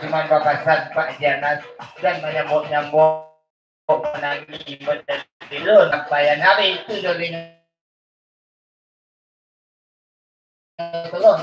Cuman babasan Pak Janas dan menyambut-nyambut menangi berdilun sampaian hari itu jadi tolong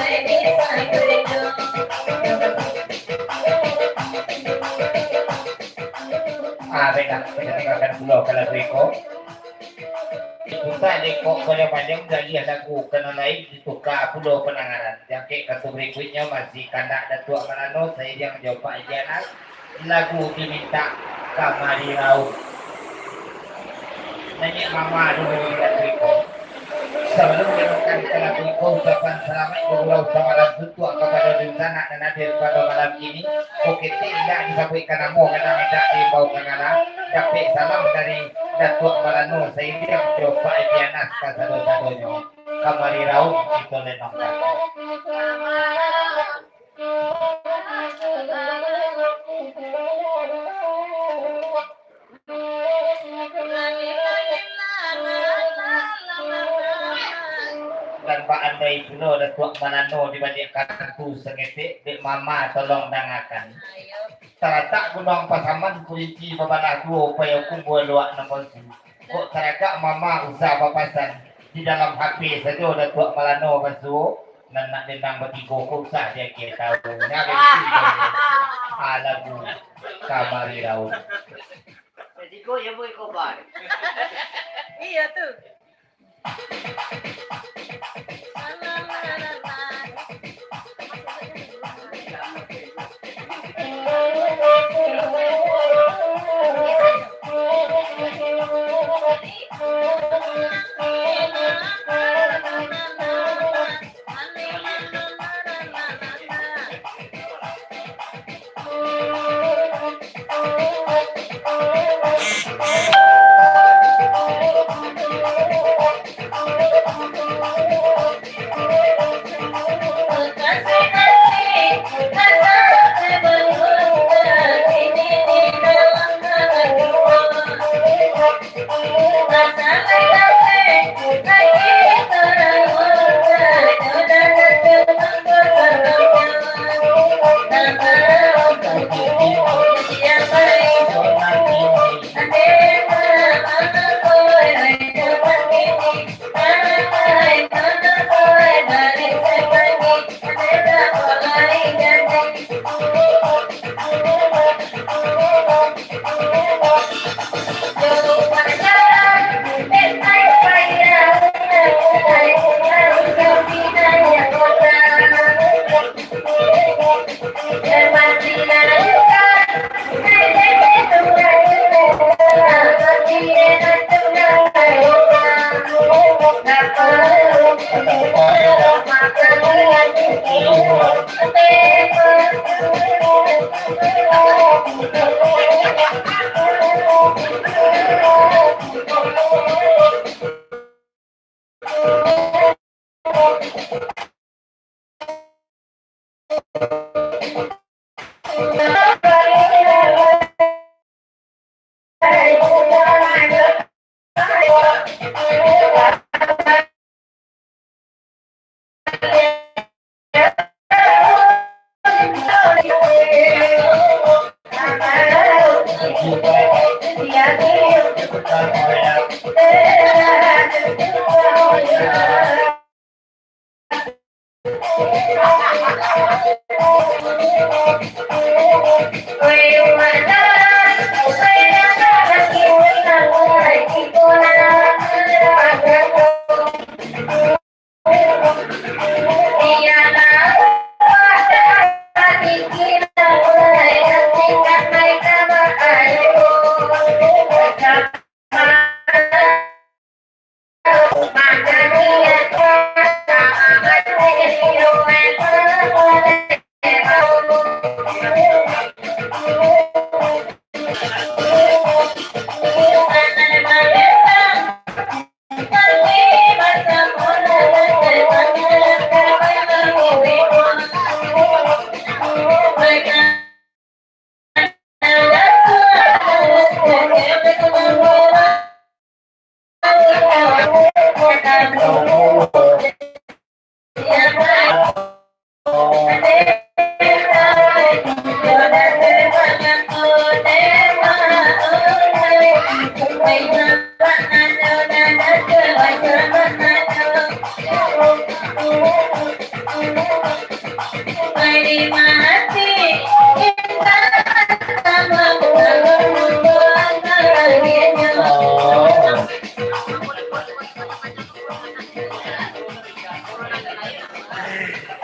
Baby benak meninggalkan pulau kalau Riko. Kita Riko pada panjang lagi lagu kena naik ditukar pulau penanganan. Yang ke kartu berikutnya masih kandak Datuk Manano. Saya yang jawab Pak Janas. Lagu diminta Kamari Raut. Nanya mama dulu dengan Riko. Sebelum menemukan lagu Riko, ucapan selamat bergurau semalam tutup kepada Dunsana dan hadir pada malam ini. Oke, tidak disampaikan nama karena tidak dibawa kenala. Tapi salam dari Datuk Malano. Saya yang coba Dianas kasado-sadonya. Kamari Raut itu lenongkan. Dan Pak Andai Puno Datuk Manano dibandingkan tu sengetik dek mama tolong dangakan. Terletak gunung pasaman kunci babana dua upaya kumpul luak nombor tu. Kok teragak mama usah papasan di dalam HP saja Datuk Malano basuh dan nak dendang bertiga kok usah dia kira tahu. Nak lagu Kamari Raut. Bertiga ya boleh kobar. Iya tu.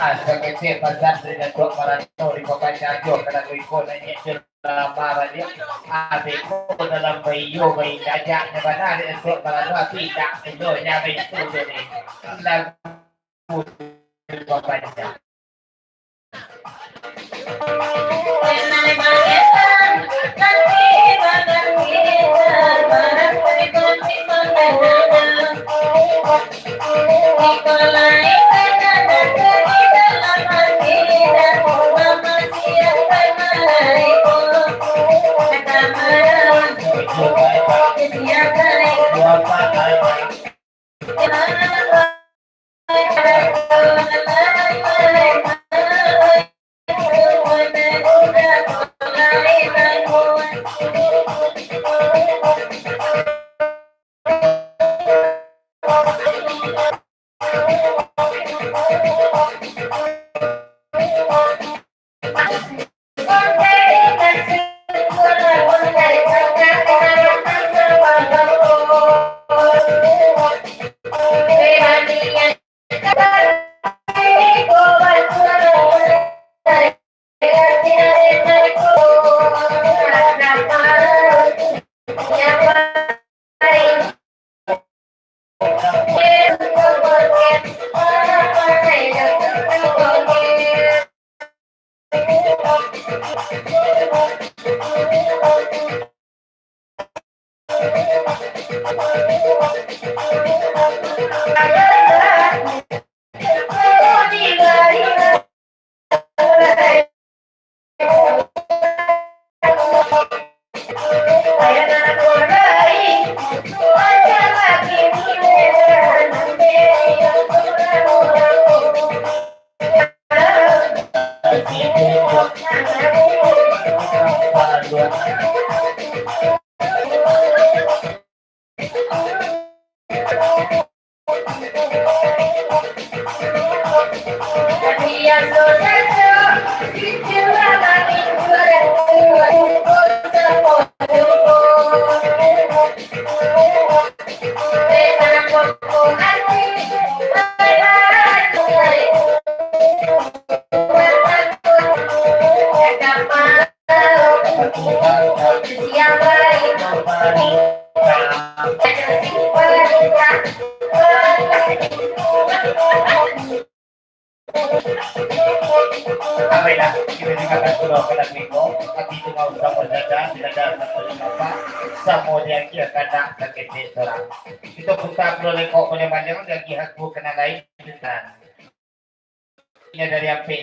asa kece pasar dengan dua maranto di papanya jo kada ko na niya dalam bara dia ate ko dalam bayo bayi gajah na bana di dua maranto tidak itu nya itu jadi lagu di papanya Apailah kita dikatakan pulau Kalangmiko, tapi itu mau usah berjaga, tidak ada apa, sama dia kira kada sakit seorang. Itu kita perlu lekok boleh panjang lagi aku kena lain dan ini dari api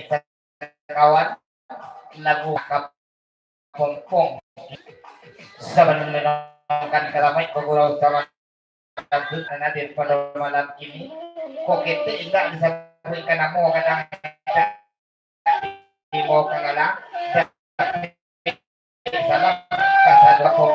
kawan lagu kampung sebelum menangkan keramai pegurau sama kabut hadir pada malam ini. Kok kita tidak bisa berikan nama kadang di bawah kangala salam kasadaku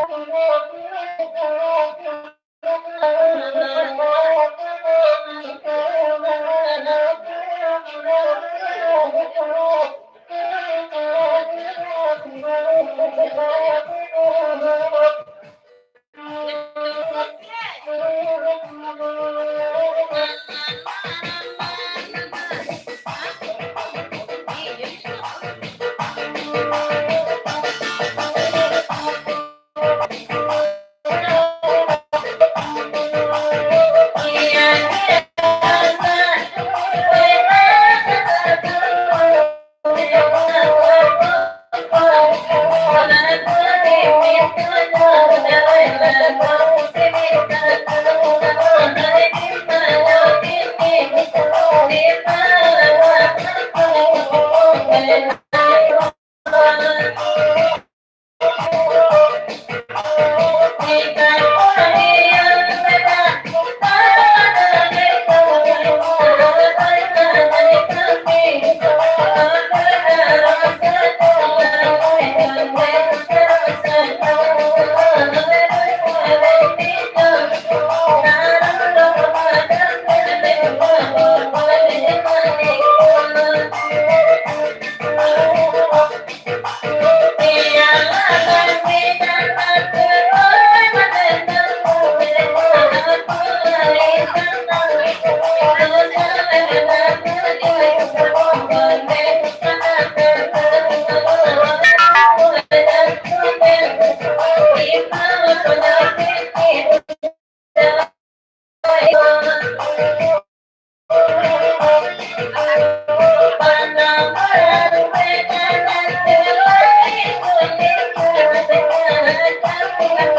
Iya.